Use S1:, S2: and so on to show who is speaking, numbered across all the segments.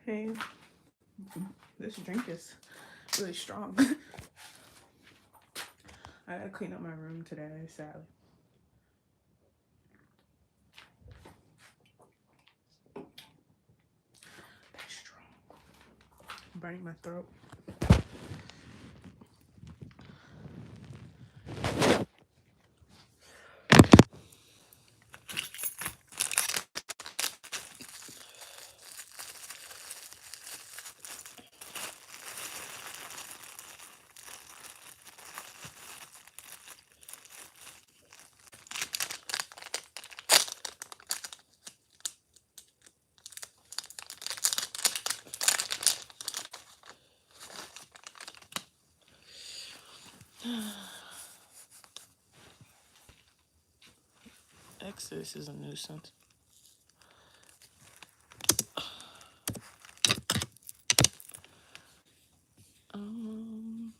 S1: Hey, this drink is really strong. I gotta clean up my room today, sadly. That's strong. I'm burning my throat. Exodus is a nuisance. Um,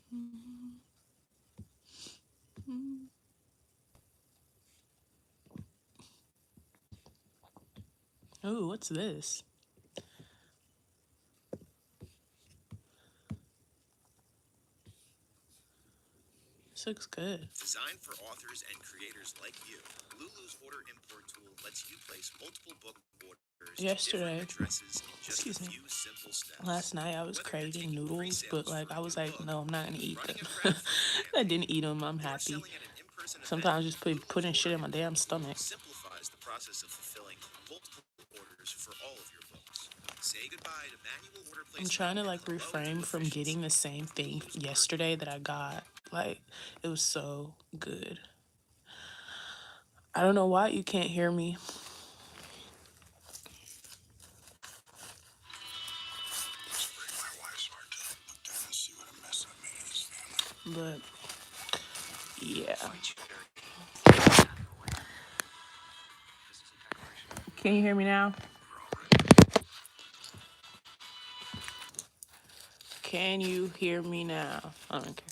S1: Ooh, what's this? This looks good.
S2: Designed for authors and creators like you, Lulu's order import tool lets you place multiple book orders to
S1: Yesterday,
S2: different addresses in just a
S1: excuse me,
S2: few simple steps.
S1: last night I was
S2: Whether you're
S1: craving
S2: taking
S1: noodles, but
S2: pre-sales
S1: like
S2: for
S1: I
S2: a
S1: was
S2: new
S1: like,
S2: book,
S1: no, I'm not gonna eat
S2: running
S1: them.
S2: a crowdfunding
S1: I
S2: campaign,
S1: didn't eat them. I'm
S2: or
S1: happy.
S2: selling at an in-person event,
S1: Sometimes just
S2: Lulu's
S1: putting shit
S2: order
S1: in my damn
S2: import tool
S1: stomach.
S2: simplifies the process of fulfilling multiple orders for all of your books. Say goodbye to manual order
S1: I'm
S2: placement
S1: trying to
S2: and
S1: like
S2: flow into
S1: refrain from
S2: efficiency.
S1: getting the same thing
S2: Lulu's order
S1: yesterday that I got. Like, it was so good. I don't know why you can't hear me. But yeah. Can you hear me now? Can you hear me now? I don't care.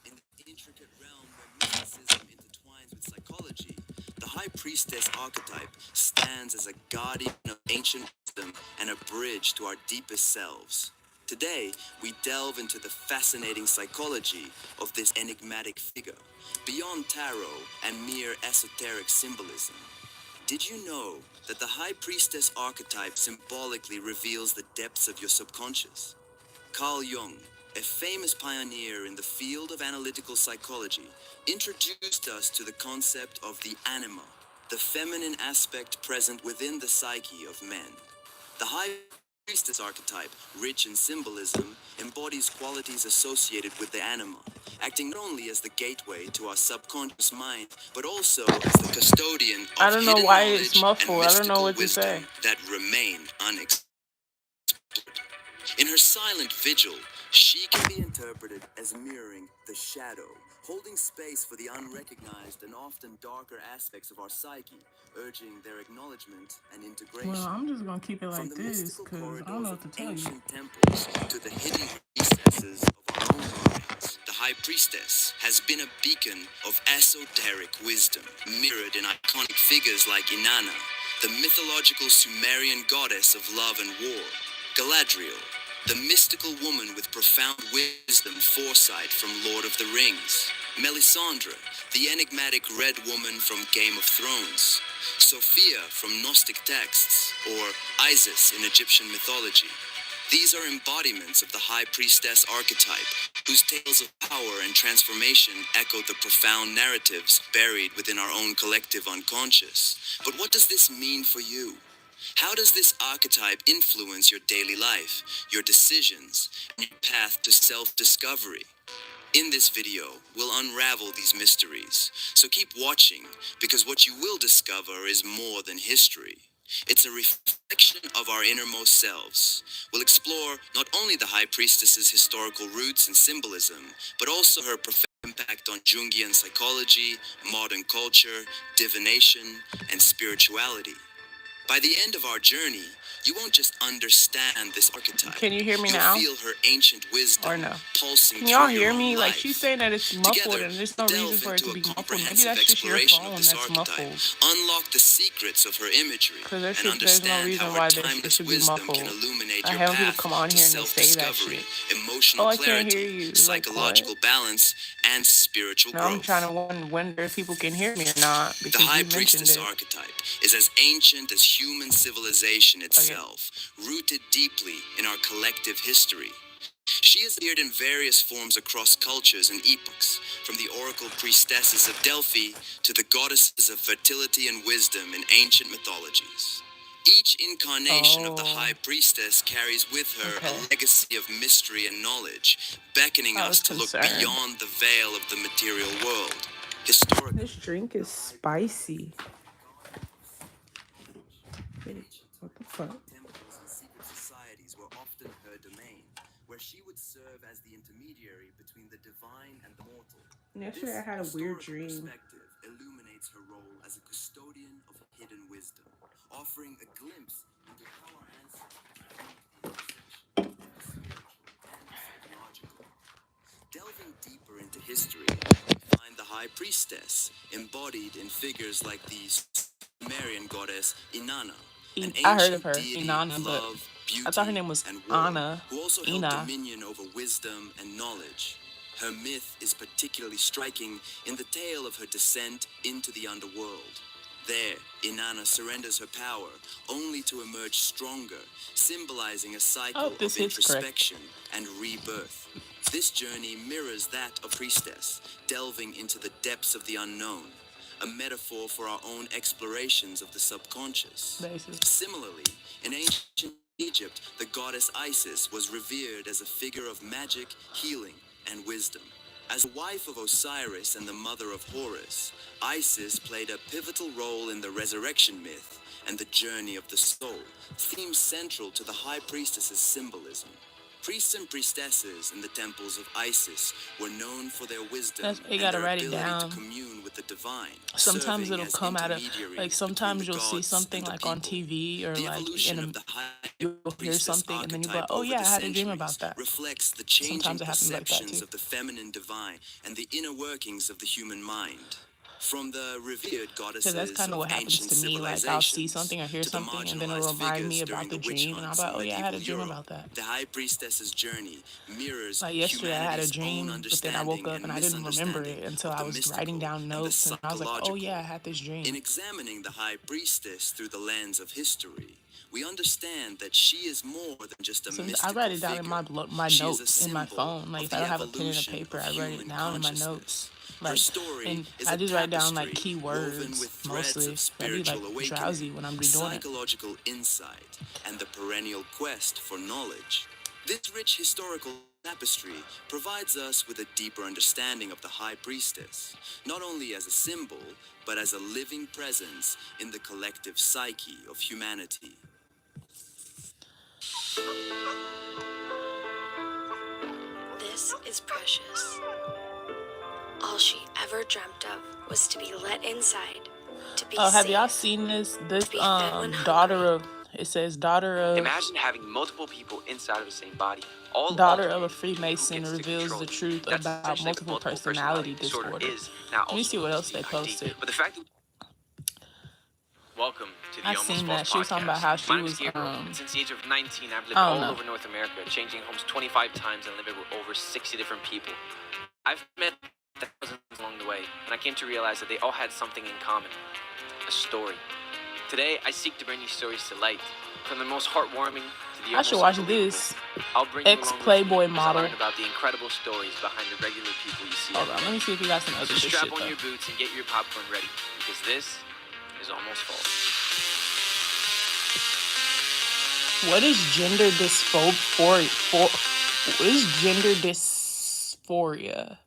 S2: In the intricate realm where mysticism intertwines with psychology, the High Priestess archetype stands as a guardian of ancient wisdom and a bridge to our deepest selves. Today, we delve into the fascinating psychology of this enigmatic figure, beyond tarot and mere esoteric symbolism. Did you know that the High Priestess archetype symbolically reveals the depths of your subconscious? Carl Jung, a famous pioneer in the field of analytical psychology, introduced us to the concept of the anima, the feminine aspect present within the psyche of men. The High Priestess archetype, rich in symbolism, embodies qualities associated with the anima, acting not only as the gateway to our subconscious mind, but also as the custodian
S1: I
S2: of
S1: don't know
S2: hidden
S1: why it's
S2: knowledge and
S1: muffled. I don't know
S2: mystical
S1: what to say.
S2: wisdom that remain unexplored. In her silent vigil, she can be interpreted as mirroring the shadow, holding space for the unrecognized and often darker aspects of our psyche, urging their acknowledgement and
S1: Well,
S2: integration.
S1: I'm just gonna keep it
S2: From
S1: like
S2: the
S1: this
S2: mystical
S1: because I don't
S2: corridors
S1: know
S2: of
S1: what to tell you.
S2: ancient temples to the hidden recesses of our own minds, the High Priestess has been a beacon of esoteric wisdom, mirrored in iconic figures like Inanna, the mythological Sumerian goddess of love and war, Galadriel, the mystical woman with profound wisdom and foresight from Lord of the Rings, Melisandre, the enigmatic red woman from Game of Thrones, Sophia from Gnostic texts, or Isis in Egyptian mythology. These are embodiments of the High Priestess archetype, whose tales of power and transformation echo the profound narratives buried within our own collective unconscious. But what does this mean for you? How does this archetype influence your daily life, your decisions, and your path to self-discovery? In this video, we'll unravel these mysteries, so keep watching, because what you will discover is more than history. It's a reflection of our innermost selves. We'll explore not only the High Priestess's historical roots and symbolism, but also her profound impact on Jungian psychology, modern culture, divination, and spirituality. By the end of our journey, you won't just understand this archetype.
S1: Can you hear me
S2: You'll
S1: now?
S2: feel her ancient
S1: Or
S2: wisdom
S1: no?
S2: pulsing
S1: Can y'all
S2: through your
S1: hear
S2: own
S1: me? Like, she's
S2: life.
S1: saying that it's muffled
S2: Together,
S1: and there's
S2: we'll
S1: no reason
S2: delve
S1: for it
S2: into
S1: to
S2: a
S1: be muffled. Maybe
S2: comprehensive
S1: that's just your
S2: exploration of
S1: phone
S2: this
S1: that's
S2: archetype,
S1: muffled.
S2: unlock the secrets of her imagery,
S1: Because
S2: and
S1: there's no
S2: understand
S1: reason
S2: how
S1: why
S2: her
S1: it
S2: timeless
S1: should be
S2: wisdom can
S1: muffled.
S2: illuminate
S1: I
S2: your
S1: hate when people
S2: path
S1: come on
S2: to
S1: here and they say that
S2: self-discovery,
S1: shit.
S2: emotional
S1: Oh, I can't hear
S2: clarity,
S1: you. Like, what?
S2: psychological balance, and spiritual
S1: No, I'm trying
S2: growth.
S1: to wonder if people can hear me or not
S2: The
S1: because
S2: High
S1: you mentioned
S2: Priestess
S1: it.
S2: archetype is as ancient as human civilization
S1: Okay.
S2: itself, rooted deeply in our collective history. She has appeared in various forms across cultures and epochs, from the oracle priestesses of Delphi to the goddesses of fertility and wisdom in ancient mythologies. Each incarnation of the High
S1: Oh,
S2: Priestess carries with her a
S1: okay.
S2: legacy of mystery and knowledge, beckoning
S1: I
S2: us
S1: was
S2: to look
S1: concerned.
S2: beyond the veil of the material world. Historically,
S1: This drink is spicy. Bitch, what the fuck?
S2: temples and secret societies were often her domain, where she would serve as the intermediary between the divine and the mortal.
S1: Yesterday I
S2: This
S1: had a weird
S2: historical
S1: dream.
S2: perspective illuminates her role as a custodian of hidden wisdom, offering a glimpse into how our ancestors viewed the intersection of the spiritual and psychological. Delving deeper into history, we find the High Priestess embodied in figures like the Sumerian goddess Inanna, an
S1: I heard of
S2: ancient
S1: her,
S2: deity
S1: Inanna,
S2: of
S1: but
S2: love,
S1: I thought her
S2: beauty,
S1: name was
S2: and war,
S1: Anna.
S2: who also held
S1: Ina.
S2: dominion over wisdom and knowledge. Her myth is particularly striking in the tale of her descent into the underworld. There, Inanna surrenders her power, only to emerge stronger, symbolizing a
S1: I
S2: cycle
S1: hope
S2: of
S1: this hits correct.
S2: introspection and rebirth. This journey mirrors that of Priestess, delving into the depths of the unknown, a metaphor for our own explorations of the subconscious.
S1: Basically.
S2: Similarly, in ancient Egypt, the goddess Isis was revered as a figure of magic, healing, and wisdom. As the wife of Osiris and the mother of Horus, Isis played a pivotal role in the resurrection myth and the journey of the soul, themes central to the High Priestess's symbolism. Priests and priestesses in the temples of Isis were known for their wisdom
S1: You
S2: and
S1: gotta
S2: their
S1: write it
S2: ability to
S1: down.
S2: commune with the divine,
S1: Sometimes
S2: serving
S1: it'll
S2: as
S1: come out of,
S2: intermediaries
S1: like,
S2: between
S1: sometimes
S2: the
S1: you'll see
S2: gods
S1: something
S2: and the
S1: like on
S2: people.
S1: TV or
S2: The
S1: like
S2: evolution
S1: in
S2: of
S1: a,
S2: the High
S1: you'll hear
S2: Priestess
S1: something and then you'll be like,
S2: archetype
S1: oh
S2: over
S1: yeah, I
S2: the
S1: had a dream about
S2: centuries
S1: that.
S2: reflects the changing
S1: Sometimes it happens like that
S2: perceptions
S1: too.
S2: of the feminine divine and the inner workings of the human mind. From the revered
S1: Because that's
S2: goddesses
S1: kind of
S2: of
S1: what happens
S2: ancient
S1: to me. Like, I'll see
S2: civilizations
S1: something or hear
S2: to the
S1: something and then it'll
S2: marginalized
S1: remind me
S2: figures during
S1: about the
S2: the witch
S1: dream and I'll be
S2: hunts
S1: like,
S2: in
S1: oh yeah, I had a
S2: medieval
S1: dream
S2: Europe,
S1: about that.
S2: the High Priestess's journey mirrors
S1: Like yesterday I had a
S2: humanity's own
S1: dream, but then I woke
S2: understanding
S1: up
S2: and
S1: and I didn't remember
S2: misunderstanding
S1: it until
S2: of
S1: I
S2: the
S1: was writing
S2: mystical
S1: down
S2: and the
S1: notes and I was like, oh
S2: psychological.
S1: yeah, I had this dream.
S2: In examining the High Priestess through the lens of history, we understand that she is more than just a
S1: So I
S2: mystical
S1: write it down in
S2: figure.
S1: my
S2: She is a
S1: notes in my
S2: symbol
S1: phone. Like
S2: of
S1: if I
S2: the
S1: don't have a pen and a
S2: evolution
S1: paper,
S2: of
S1: I write it
S2: human
S1: down in my
S2: consciousness.
S1: notes.
S2: Her
S1: Like,
S2: story
S1: and
S2: is
S1: I
S2: a
S1: just write down like
S2: tapestry
S1: key
S2: woven
S1: words
S2: with threads
S1: mostly.
S2: of
S1: I be like
S2: spiritual awakening,
S1: drowsy when I'm doing it.
S2: psychological insight, and the perennial quest for knowledge. This rich historical tapestry provides us with a deeper understanding of the High Priestess, not only as a symbol, but as a living presence in the collective psyche of humanity.
S3: This is Precious. All she ever dreamt of was to be let inside, to be
S1: Oh, have
S3: safe,
S1: y'all seen this? This
S3: to be fed when
S1: daughter
S3: hungry.
S1: of, it says daughter of
S4: Imagine having multiple people inside of the same body, all
S1: daughter of a
S4: alternating who
S1: Freemason
S4: gets to
S1: reveals
S4: control
S1: the
S4: you.
S1: truth
S4: That's
S1: about
S4: essentially what
S1: multiple personality disorder.
S4: is. Now,
S1: Let me
S4: also
S1: see what
S4: known
S1: else
S4: as
S1: they
S4: VID.
S1: posted.
S4: But the fact that welcome to the
S1: I
S4: Almost
S1: seen
S4: False
S1: that. She was talking about
S4: podcast.
S1: how she
S4: My name is
S1: was
S4: Gabriel. And since the age of 19, I've lived
S1: I don't
S4: all
S1: know.
S4: over North America, changing homes 25 times and living with over 60 different people. I've met thousands along the way, and I came to realize that they all had something in common: a story. Today, I seek to bring these stories to light, from the most heartwarming to the
S1: I should
S4: almost
S1: watch
S4: unbelievable.
S1: this.
S4: I'll bring you along with
S1: Ex-Playboy
S4: me as I
S1: model.
S4: learn about the incredible stories behind the regular people you see
S1: Hold
S4: every
S1: on,
S4: day.
S1: let me see if you got some other
S4: So
S1: good
S4: strap
S1: shit
S4: on
S1: though.
S4: your boots and get your popcorn ready, because this is Almost False.
S1: What is gender dysphoria? What is gender dysphoria?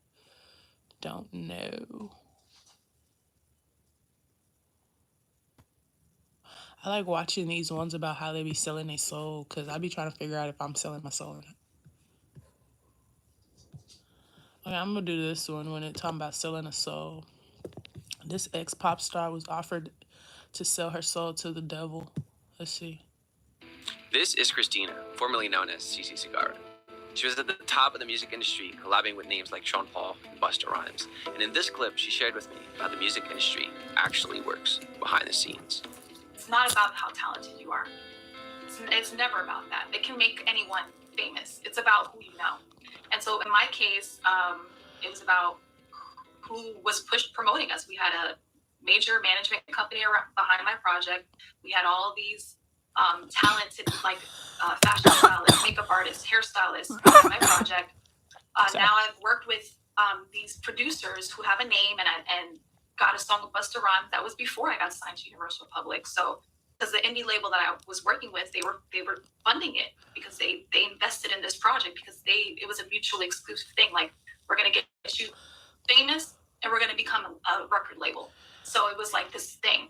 S1: Don't know. I like watching these ones about how they be selling their soul because I be trying to figure out if I'm selling my soul or not. Okay, I'm gonna do this one when it's talking about selling a soul. This ex-pop star was offered to sell her soul to the devil. Let's see.
S4: This is Christina, formerly known as CC Segarra. She was at the top of the music industry, collabing with names like Sean Paul and Busta Rhymes. And in this clip, she shared with me how the music industry actually works behind the scenes.
S5: It's not about how talented you are. It's never about that. It can make anyone famous. It's about who you know. And so in my case, it was about who was promoting us. We had a major management company behind my project. We had all these talented fashion stylists, makeup artists, hairstylists behind my project. Now I've worked with these producers who have a name and got a song with Busta Rhymes. That was before I got signed to Universal Public. So because the indie label that I was working with, they were funding it because they invested in this project because it was a mutually exclusive thing. Like, we're gonna get you famous and we're gonna become a record label. So it was like this thing.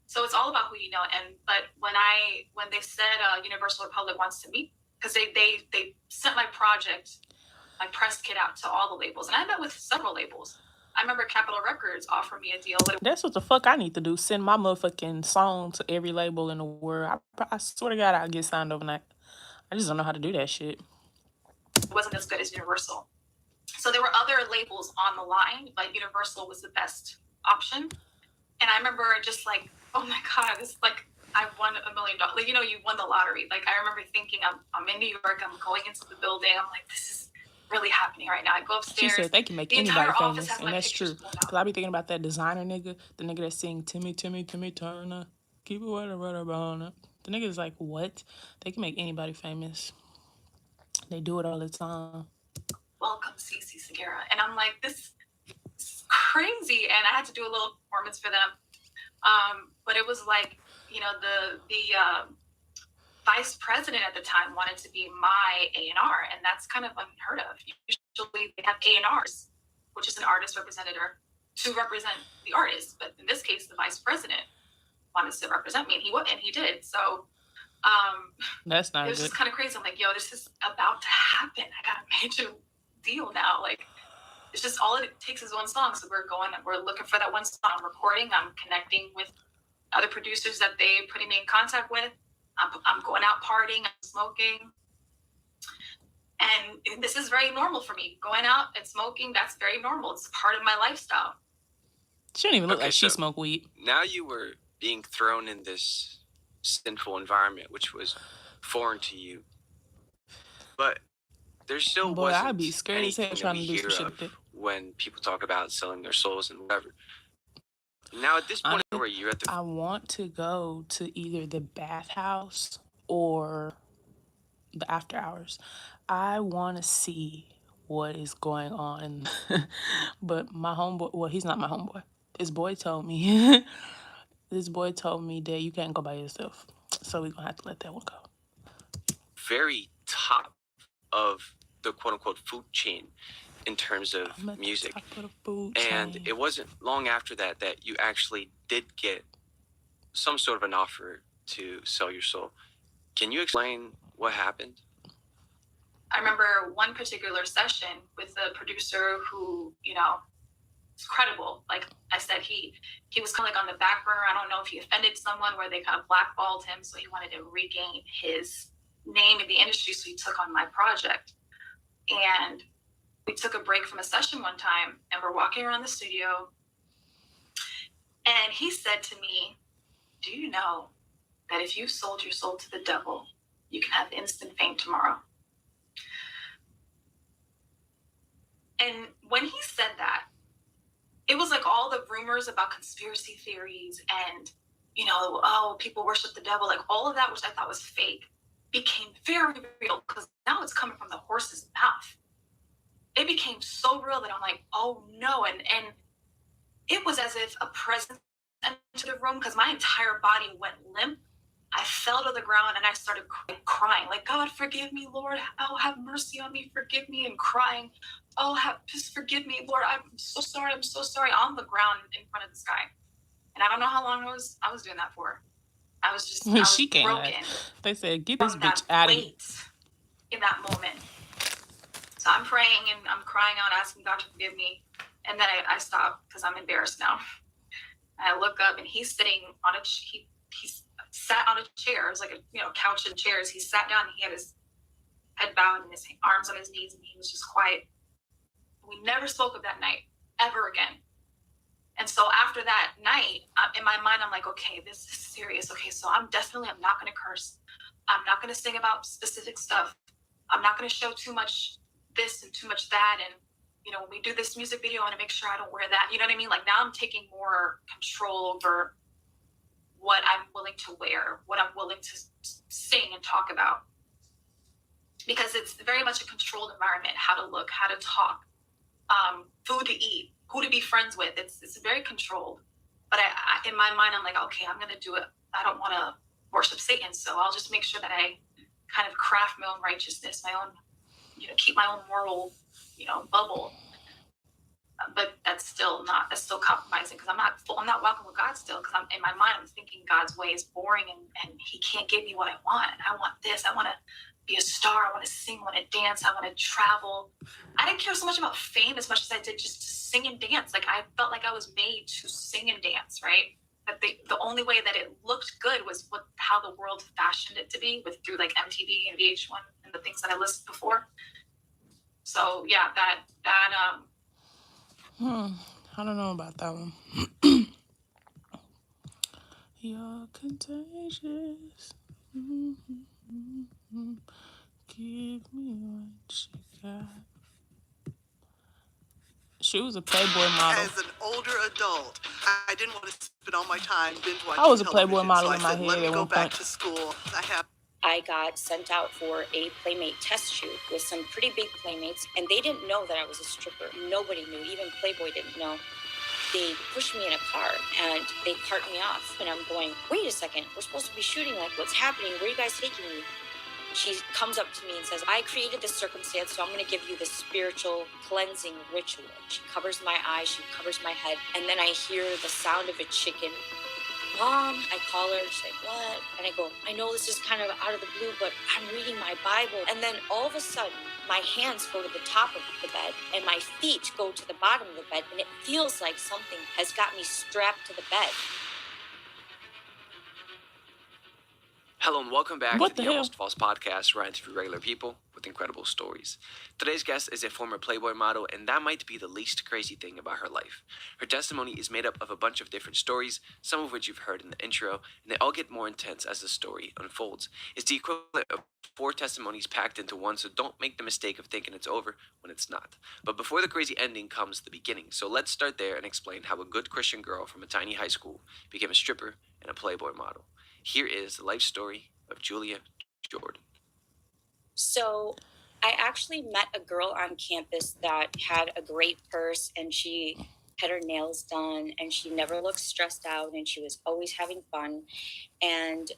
S5: So it's all about who you know. But when they said Universal Republic wants to meet, because they sent my project, my press kit out to all the labels, and I met with several labels. I remember Capitol Records offered me a deal.
S1: That's what the fuck I need to do. Send my motherfucking song to every label in the world. I swear to God, I'll get signed overnight. I just don't know how to do that shit.
S5: It wasn't as good as Universal. So there were other labels on the line, but Universal was the best option. And I remember just like, oh my God, this like, I won $1 million. Like, you won the lottery. Like, I remember thinking, I'm in New York, I'm going into the building. I'm like, this is really happening right now. I go upstairs.
S1: She said they can make anybody famous, and that's true. Cause I be thinking about that designer nigga, the nigga that sing Timmy Turner, keep it right on it. The nigga is like, what? They can make anybody famous. They do it all the time.
S5: Welcome, CC Segarra. And I'm like, this is crazy. And I had to do a little performance for them. But it was like, the vice president at the time wanted to be my A&R, and that's kind of unheard of. Usually they have A&Rs, which is an artist representative, to represent the artist. But in this case, the vice president wanted to represent me, and he did. So
S1: that's not
S5: it was
S1: good.
S5: just kind of crazy. I'm like, yo, this is about to happen. I got a major deal now. Like, it's just all it takes is one song. So we're looking for that one song. I'm recording. I'm connecting with other producers that they putting me in contact with. I'm going out partying, I'm smoking. And this is very normal for me. Going out and smoking, that's very normal. It's part of my lifestyle.
S1: She don't even look like she smoked weed.
S4: Now you were being thrown in this sinful environment, which was foreign to you. But there still wasn't
S1: I'd be scared as hell trying to do some shit
S4: of
S1: with it.
S4: when people talk about selling their souls and whatever. Now at this point where you're at
S1: I want to go to either the bathhouse or the after hours. I want to see what is going on. But my homeboy, well, he's not my homeboy. This boy told me that you can't go by yourself. So we're going to have to let that one go.
S4: very top of the quote-unquote food chain in terms of music. And it wasn't long after that you actually did get some sort of an offer to sell your soul. Can you explain what happened?
S5: I remember one particular session with a producer who, is credible. Like I said, he was kind of like on the back burner. I don't know if he offended someone where they kind of blackballed him. So he wanted to regain his name in the industry. So he took on my project. And we took a break from a session one time and we're walking around the studio. And he said to me, do you know that if you sold your soul to the devil, you can have instant fame tomorrow? And when he said that, it was like all the rumors about conspiracy theories and, people worship the devil, like all of that, which I thought was fake, became very real because now it's coming from the horse's mouth. It became so real that I'm like, oh no. And it was as if a presence entered the room because my entire body went limp. I fell to the ground and I started crying, like, God, forgive me, Lord. Oh, have mercy on me. Forgive me. And crying, just forgive me, Lord. I'm so sorry. I'm so sorry. On the ground in front of this guy. And I don't know how long I was doing that for. I was broken.
S1: They said, get this bitch out of here.
S5: In that moment. So I'm praying and I'm crying out, asking God to forgive me. And then I stop because I'm embarrassed now. I look up and he's sitting on he sat on a chair. It was like a couch and chairs. He sat down and he had his head bowed and his arms on his knees, and he was just quiet. We never spoke of that night ever again. And so after that night, in my mind, I'm like, okay, this is serious. Okay, so I'm not going to curse. I'm not going to sing about specific stuff. I'm not going to show too much this and too much that. And, when we do this music video, I want to make sure I don't wear that. You know what I mean? Like, now I'm taking more control over what I'm willing to wear, what I'm willing to sing and talk about. Because it's very much a controlled environment, how to look, how to talk, food to eat, who to be friends with. It's very controlled. But I in my mind, I'm like, okay, I'm going to do it. I don't want to worship Satan, so I'll just make sure that I kind of craft my own righteousness, my own, keep my own moral, bubble. But that's still compromising, because I'm not walking with God still, because in my mind I'm thinking God's way is boring and he can't give me what I want. And I want this. I want to be a star. I want to sing. I want to dance. I want to travel. I didn't care so much about fame as much as I did just to sing and dance. Like, I felt like I was made to sing and dance, right? But the only way that it looked good was how the world fashioned it to be, through like MTV and VH1 and the things that I listed before. So yeah,
S1: I don't know about that one. You're contagious. Give me what you got. She was a Playboy model.
S6: As an older adult, I didn't want to spend all my time binge watching.
S1: I was a Playboy
S6: television,
S1: model
S6: so
S1: in my
S6: I said,
S1: head
S6: let me
S1: at
S6: go
S1: one
S6: back
S1: point.
S6: to school.
S7: I got sent out for a Playmate test shoot with some pretty big Playmates, and they didn't know that I was a stripper. Nobody knew, even Playboy didn't know. They pushed me in a car and they cart me off, and I'm going, wait a second, we're supposed to be shooting, like, what's happening? Where are you guys taking me? She comes up to me and says, I created this circumstance, so I'm going to give you this spiritual cleansing ritual. She covers my eyes, she covers my head, and then I hear the sound of a chicken. Mom, I call her, she's like, what? And I go, I know this is kind of out of the blue, but I'm reading my Bible. And then all of a sudden, my hands go to the top of the bed and my feet go to the bottom of the bed, and it feels like something has got me strapped to the bed.
S4: Hello and welcome back
S1: What
S4: to
S1: the
S4: the
S1: hell?
S4: Almost False podcast, where I interview regular people with incredible stories. Today's guest is a former Playboy model, and that might be the least crazy thing about her life. Her testimony is made up of a bunch of different stories, some of which you've heard in the intro, and they all get more intense as the story unfolds. It's the equivalent of 4 testimonies packed into one, so don't make the mistake of thinking it's over when it's not. But before the crazy ending comes the beginning, so let's start there and explain how a good Christian girl from a tiny high school became a stripper and a Playboy model. Here is the life story of Julia Jordan.
S7: So I actually met a girl on campus that had a great purse, and she had her nails done, and she never looked stressed out, and she was always having fun. And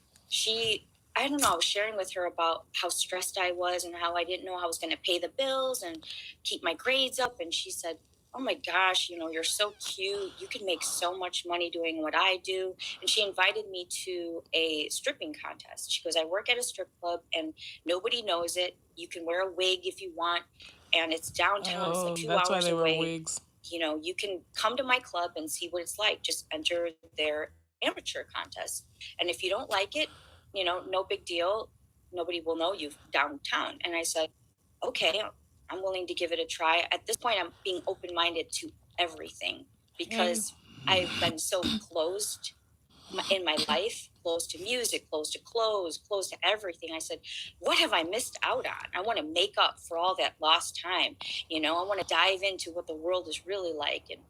S7: I don't know, I was sharing with her about how stressed I was and how I didn't know how I was going to pay the bills and keep my grades up. And she said, oh my gosh, you're so cute. You can make so much money doing what I do. And she invited me to a stripping contest. She goes, I work at a strip club and nobody knows it. You can wear a wig if you want. And it's downtown. It's like 2
S1: that's why
S7: hours
S1: they
S7: away.
S1: wear wigs.
S7: You can come to my club and see what it's like. Just enter their amateur contest. And if you don't like it, no big deal. Nobody will know you downtown. And I said, okay, I'm willing to give it a try. At this point, I'm being open-minded to everything because I've been so closed in my life, closed to music, closed to clothes, closed to everything. I said, what have I missed out on? I want to make up for all that lost time. I want to dive into what the world is really like. And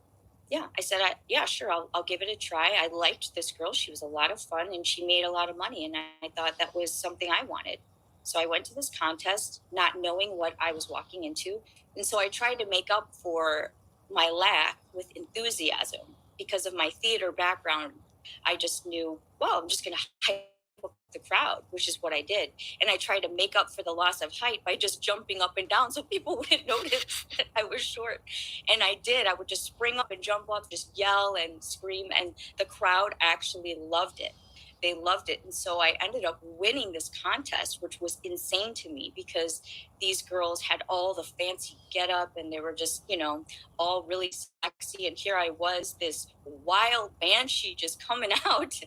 S7: yeah, I said, yeah, sure, I'll give it a try. I liked this girl. She was a lot of fun and she made a lot of money. And I thought that was something I wanted. So I went to this contest not knowing what I was walking into. And so I tried to make up for my lack with enthusiasm. Because of my theater background, I just knew, well, I'm just going to hype up the crowd, which is what I did. And I tried to make up for the loss of height by just jumping up and down so people wouldn't notice that I was short. And I did. I would just spring up and jump up, just yell and scream. And the crowd actually loved it. they loved it. And so I ended up winning this contest, which was insane to me because these girls had all the fancy get up and they were just, all really sexy. And here I was, this wild banshee just coming out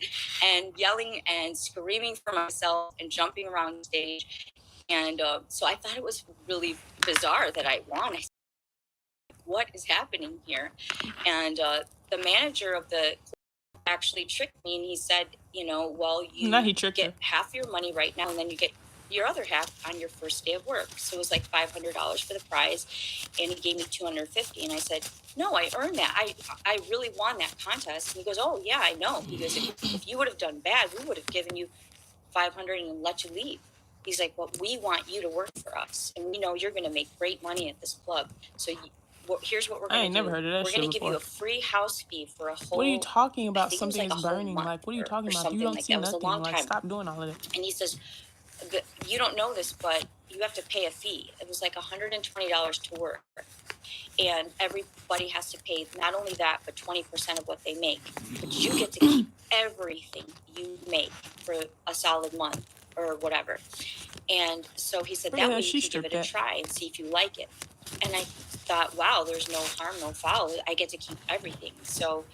S7: and yelling and screaming for myself and jumping around the stage. And so I thought it was really bizarre that I won. I said, what is happening here? And the manager of the actually tricked me, and he said, well, you get half your money right now, and then you get your other half on your first day of work. So it was like $500 for the prize, and he gave me $250. And I said, no, I earned that. I really won that contest. And he goes, oh yeah, I know. He goes, if you would have done bad, we would have given you $500 and let you leave. He's like, well, we want you to work for us, and we know you're going to make great money at this club. So here's what we're going to do.
S1: I ain't never heard of that
S7: We're
S1: shit
S7: going to give
S1: before.
S7: you a free house fee for a whole.
S1: What are you talking about?
S7: I think it was
S1: Something
S7: like
S1: is
S7: a whole
S1: burning.
S7: month
S1: Like, what are you
S7: or
S1: talking about? You
S7: something
S1: don't
S7: like
S1: see
S7: that. It was a
S1: nothing.
S7: long
S1: Like,
S7: time.
S1: stop doing all of that.
S7: And he says, you don't know this, but you have to pay a fee. It was like $120 to work. And everybody has to pay not only that, but 20% of what they make. But you get to keep everything you make for a solid month or whatever. And so he said, that way you can give it a try and see if you like it. And I thought, wow, there's no harm, no foul. I get to keep everything. So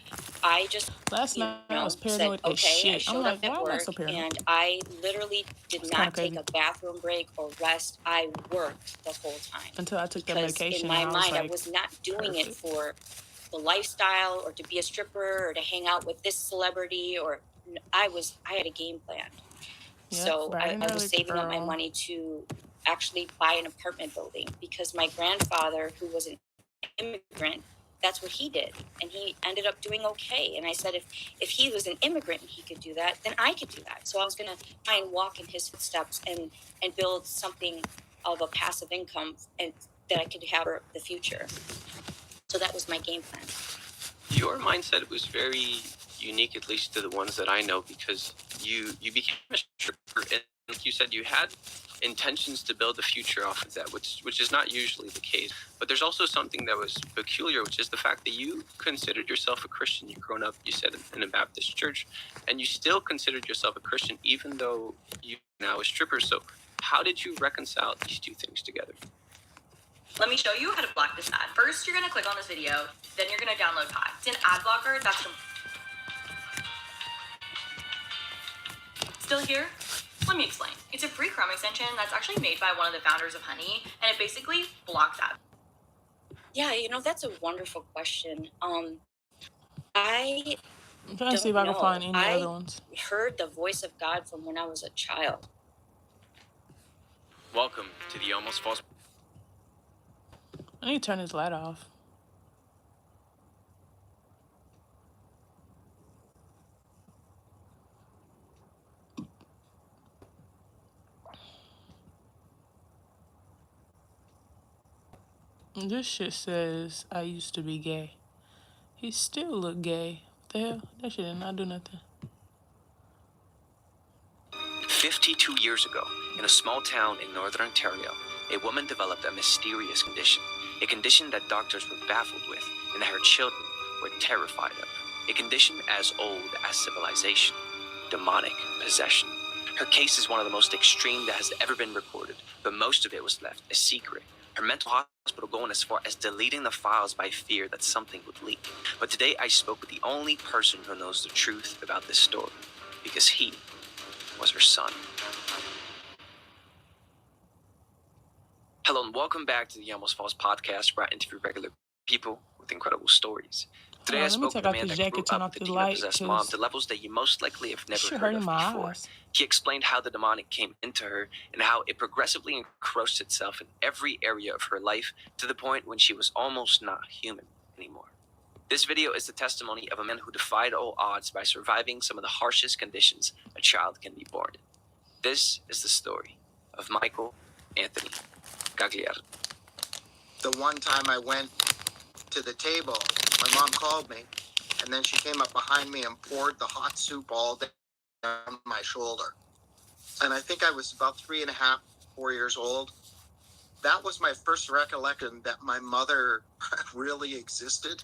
S7: I just
S1: last night I was paranoid
S7: said,
S1: as
S7: okay, I
S1: shit.
S7: showed
S1: I'm like,
S7: up at
S1: why am I
S7: work,
S1: so paranoid?
S7: and I literally did not take a bathroom break or rest. I worked the whole time.
S1: Until I took that
S7: Because
S1: medication.
S7: in my mind,
S1: like,
S7: I was not doing it for the lifestyle or to be a stripper or to hang out with this celebrity. Or I had a game plan. So I was saving up my money to actually buy an apartment building because my grandfather, who was an immigrant, that's what he did. And he ended up doing okay. And I said, if he was an immigrant and he could do that, then I could do that. So I was going to try and walk in his footsteps and build something of a passive income and that I could have for the future. So that was my game plan.
S4: Your mindset was very unique, at least to the ones that I know, because you became a stripper, and like you said, you had intentions to build a future off of that, which is not usually the case. But there's also something that was peculiar, which is the fact that you considered yourself a Christian. You've grown up, you said, in a Baptist church, and you still considered yourself a Christian, even though you're now a stripper. So how did you reconcile these two things together?
S8: Let me show you how to block this ad. First, you're going to click on this video, then you're going to download Pod. It's an ad blocker. That's still here? Let me explain. It's a free Chrome extension that's actually made by one of the founders of Honey, and it basically blocks ads.
S7: Yeah, that's a wonderful question. I'm
S1: trying to see if I can find any other ones.
S7: I heard the voice of God from when I was a child.
S4: Welcome to the Almost False.
S1: I need to turn this light off. This shit says I used to be gay. He still look gay. What the hell? That shit did not do nothing.
S4: 52 years ago, in a small town in northern Ontario, a woman developed a mysterious condition. A condition that doctors were baffled with and that her children were terrified of. A condition as old as civilization. Demonic possession. Her case is one of the most extreme that has ever been recorded, but most of it was left a secret. Her mental hospital going as far as deleting the files by fear that something would leak. But today I spoke with the only person who knows the truth about this story, because he was her son. Hello and welcome back to the Almost False podcast, where I interview regular people with incredible stories. Today I spoke with a man that grew up with a demon-possessed mom to levels that you most likely have never heard of before. He explained how the demonic came into her and how it progressively encroached itself in every area of her life to the point when she was almost not human anymore. This video is the testimony of a man who defied all odds by surviving some of the harshest conditions a child can be born in. This is the story of Michael Anthony Gagliardi.
S9: The one time I went to the table, my mom called me, and then she came up behind me and poured the hot soup all down my shoulder. And I think I was about 3.5, 4 years old. That was my first recollection that my mother really existed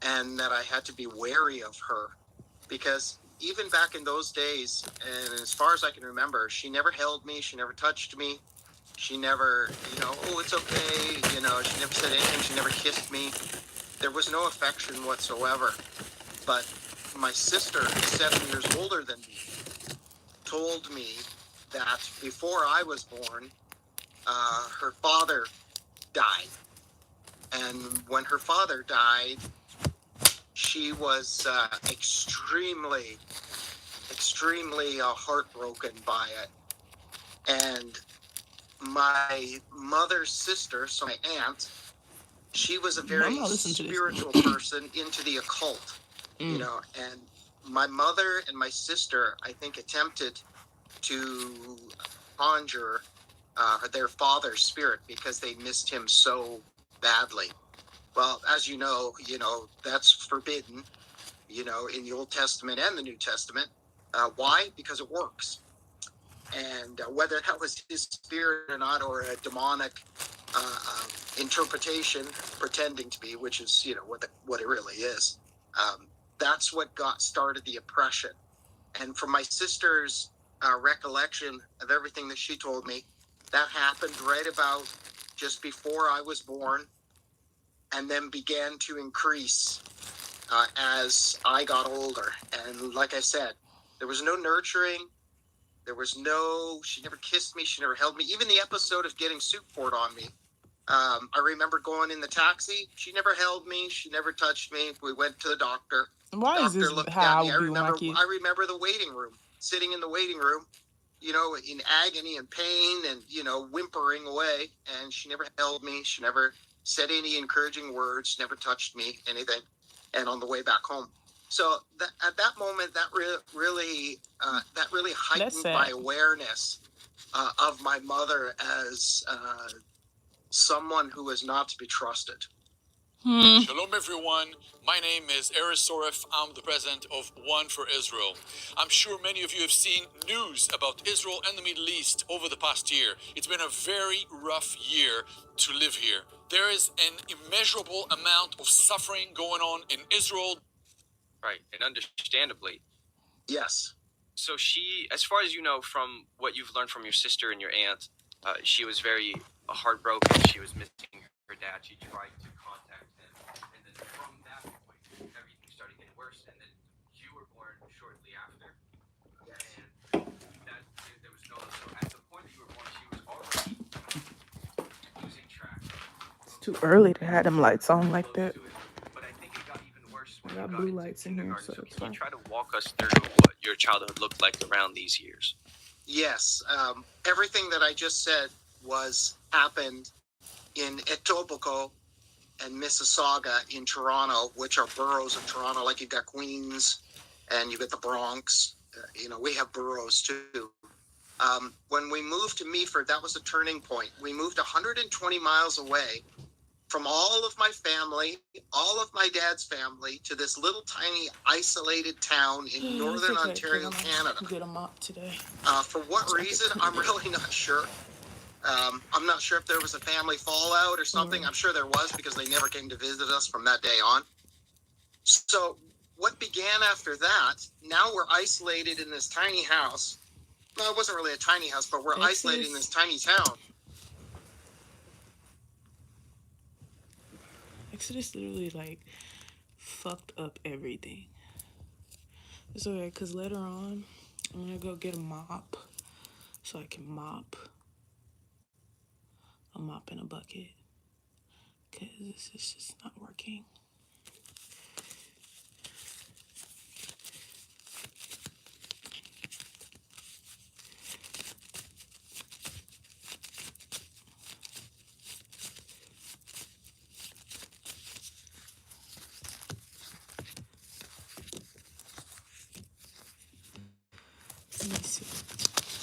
S9: and that I had to be wary of her, because even back in those days, and as far as I can remember, she never held me. She never touched me. She never, oh, it's okay. She never said anything. She never kissed me. There was no affection whatsoever. But my sister, who's 7 years older than me, told me that before I was born, her father died. And when her father died, she was extremely heartbroken by it. And my mother's sister, so my aunt, she was a very spiritual person into the occult, and my mother and my sister, I think, attempted to conjure their father's spirit because they missed him so badly. Well, as you know, that's forbidden, in the Old Testament and the New Testament. Why? Because it works. And whether that was his spirit or not, or a demonic interpretation pretending to be, which is, what it really is, that's what started the oppression. And from my sister's recollection of everything that she told me, that happened right about just before I was born, and then began to increase as I got older. And like I said, there was no nurturing. She never kissed me. She never held me. Even the episode of getting soup poured on me. I remember going in the taxi. She never held me. She never touched me. We went to the doctor.
S1: Why is this how I would be with my kids?
S9: I remember the waiting room, sitting in the waiting room, in agony and pain and, whimpering away. And she never held me. She never said any encouraging words, never touched me, anything. And on the way back home. So at that moment, that really heightened my awareness of my mother as someone who is not to be trusted.
S10: Shalom, everyone. My name is Eris Soref. I'm the president of One for Israel. I'm sure many of you have seen news about Israel and the Middle East over the past year. It's been a very rough year to live here. There is an immeasurable amount of suffering going on in Israel.
S4: Right, and understandably.
S9: Yes.
S4: So she, as far as you know from what you've learned from your sister and your aunt, she was very heartbroken. She was missing her dad. She tried to contact him. And then from that point, everything started getting worse. And then you were born shortly after.
S9: Yes.
S4: And there was no, so at the point that you were born, she was already losing track.
S1: It's too early to have them lights on like that.
S4: But I think it got even worse when
S1: I got
S4: you got
S1: blue
S4: into
S1: lights in here,
S4: kindergarten.
S1: so
S4: So
S1: it's
S4: can
S1: fine.
S4: you try to walk us through what your childhood looked like around these years?
S9: Yes. Everything that I just said happened in Etobicoke and Mississauga in Toronto, which are boroughs of Toronto. Like you've got Queens and you've got the Bronx. We have boroughs too. When we moved to Meaford, that was a turning point. We moved 120 miles away from all of my family, all of my dad's family, to this little tiny isolated town in northern Ontario, Canada.
S1: Get a mop today.
S9: For what reason, I'm really not sure. I'm not sure if there was a family fallout or something. I'm sure there was, because they never came to visit us from that day on. So what began after that, now we're isolated in this tiny house. No, it wasn't really a tiny house, but we're isolated in this tiny town.
S1: Exodus literally fucked up everything. It's alright, because later on, I'm gonna go get a mop so I can mop. A mop in a bucket, because this is just not working. Let me see,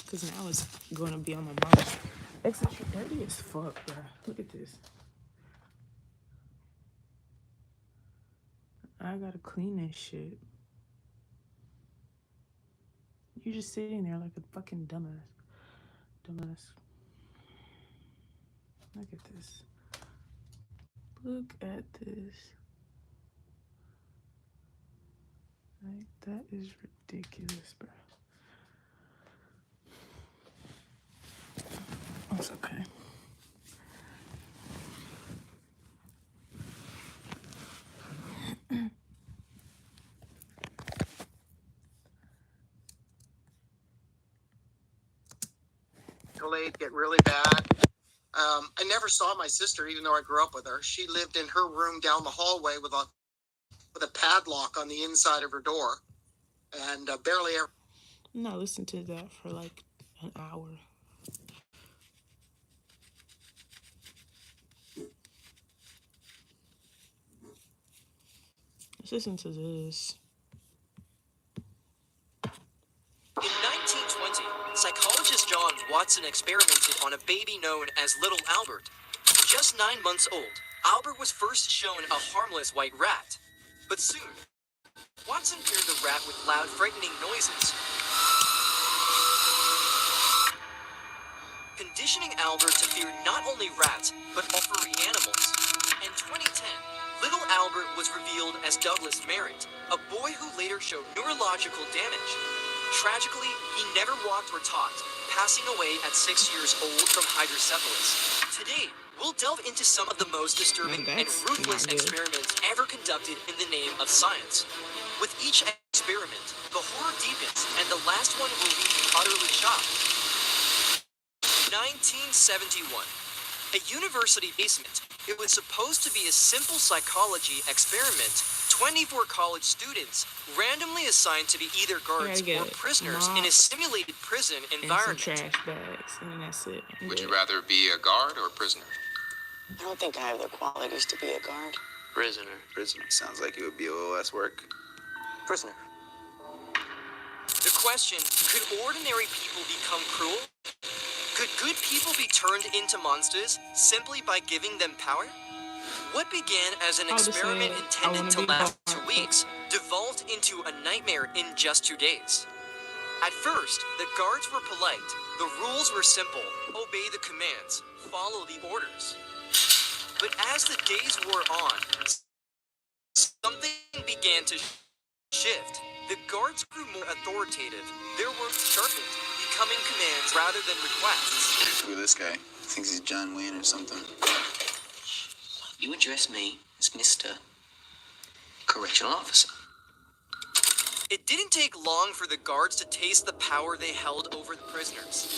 S1: because now it's going to be on my mom. Exodus, you're dirty as fuck, bro. Look at this. I gotta clean this shit. You're just sitting there like a fucking dumbass. Look at this. Look at this. Like, that is ridiculous, bro. It's okay.
S9: Delayed, get really bad. I never saw my sister, even though I grew up with her. She lived in her room down the hallway with a padlock on the inside of her door, and barely ever.
S1: No, listen to that for like an hour. Let's listen to this.
S11: In 1920, psychologist John Watson experimented on a baby known as Little Albert. Just 9 months old, Albert was first shown a harmless white rat. But soon, Watson paired the rat with loud, frightening noises, conditioning Albert to fear not only rats, but all furry animals. In 2010, Little Albert was revealed as Douglas Merritt, a boy who later showed neurological damage. Tragically, he never walked or talked, passing away at 6 years old from hydrocephalus. Today, we'll delve into some of the most disturbing and ruthless experiments ever conducted in the name of science. With each experiment, the horror deepens, and the last one will leave you utterly shocked. 1971. A university basement. It was supposed to be a simple psychology experiment. 24 college students randomly assigned to be either guards or prisoners in a simulated prison environment.
S1: And some trash bags, and then that's it.
S12: Would you rather be a guard or a prisoner?
S13: I don't think I have the qualities to be a guard.
S12: Prisoner. Prisoner. Sounds like it would be a little less work.
S11: Prisoner. The question, could ordinary people become cruel? Could good people be turned into monsters simply by giving them power? What began as an experiment intended to last 2 weeks devolved into a nightmare in just 2 days. At first, the guards were polite. The rules were simple. Obey the commands. Follow the orders. But as the days wore on, something began to shift. The guards grew more authoritative. Their words sharpened, becoming commands rather than requests.
S12: Who this guy? Thinks he's John Wayne or something.
S13: You address me as Mr. Correctional Officer.
S11: It didn't take long for the guards to taste the power they held over the prisoners.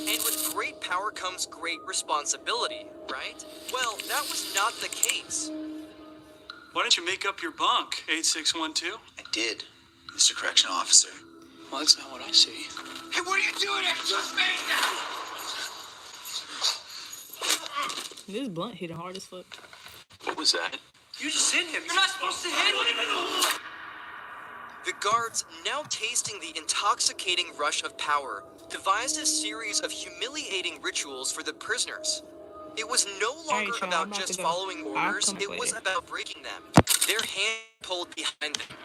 S11: And with great power comes great responsibility, right? Well, that was not the case.
S14: Why don't you make up your bunk, 8612?
S12: I did, Mr. Correctional Officer.
S13: Well, that's not what I see.
S9: Hey, what are you doing? It's just me now.
S1: This blunt hit hard as fuck.
S12: What was that?
S14: You just hit him. You're not supposed to hit him.
S11: The guards, now tasting the intoxicating rush of power, devised a series of humiliating rituals for the prisoners. It was no longer about just following orders, it was about breaking them. Their hand pulled behind them.